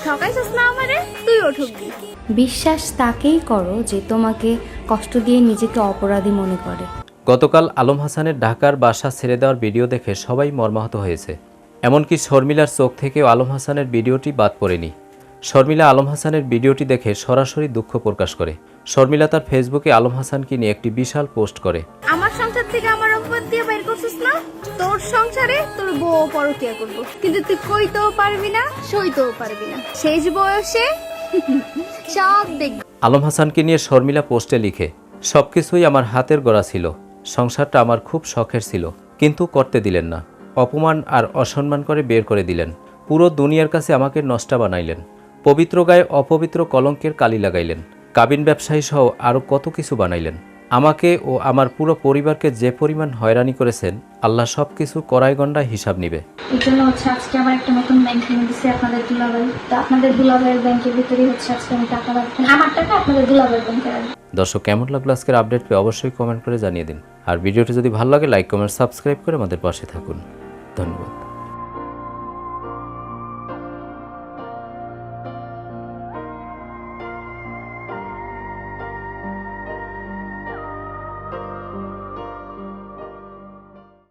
ঠকাইছিস না আমারে, তুইও ঠকবি। বিশ্বাস তাকেই করো যে তোমাকে কষ্ট দিয়ে নিজেকে অপরাধী মনে করে। গতকাল আলম হাসানের ঢাকার বাসা ছেড়ে দেওয়ার ভিডিও দেখে সবাই মর্মাহত হয়েছে। এমনকি শর্মিলার চোখ থেকেও আলম হাসানের ভিডিওটি বাদ পড়েনি। শর্মিলা আলম হাসানের ভিডিওটি দেখে সরাসরি দুঃখ প্রকাশ করে। শর্মিলা তার ফেসবুকে আলম হাসানকে নিয়ে একটি বিশাল পোস্ট করে। আমার সংসার থেকে আমার অপবাদ দিয়ে বাইর করছিস না, তোর সংসারে তোর বউ পরকিয়া করবো, কিন্তু তুই কইতেও পারবি না, সইতেও পারবি না। শেষ বয়সে সব দেখবি। আলম হাসানকে নিয়ে শর্মিলা পোস্টে লিখে, সবকিছুই আমার হাতের গড়া ছিল, সংসারটা আমার খুব শখের ছিল, কিন্তু করতে দিলেন না। অপমান আর অসম্মান করে বের করে দিলেন। পুরো দুনিয়ার কাছে আমাকে নষ্টা বানাইলেন। পবিত্র গায়ে অপবিত্র কলঙ্কের কালি লাগাইলেন। কাবিন ব্যবসায়ী সহ আরও কত কিছু বানাইলেন। আমাকে ও আমার পুরো পরিবারকে যে পরিমাণ হয়রানি করেছেন, আল্লাহ সব কিছু কড়াইগন্ডায় হিসাব নিবে। এই জন্য আজকে আমার একটা নতুন ব্যাংক কিনে দিচ্ছে আপনাদের দুলাভাই। তো আপনাদের দুলাভাইয়ের ব্যাংকের ভিতরে আজকে আমি টাকা রাখবেন, আমার টাকা আপনাদের দুলাভাইয়ের ব্যাংকে রাখবেন। দর্শক, কেমন লাগলো আজকের আপডেট পেয়ে অবশ্যই কমেন্ট করে জানিয়ে দিন। আর ভিডিওটি যদি ভালো লাগে লাইক কমেন্ট সাবস্ক্রাইব করে আমাদের পাশে থাকুন।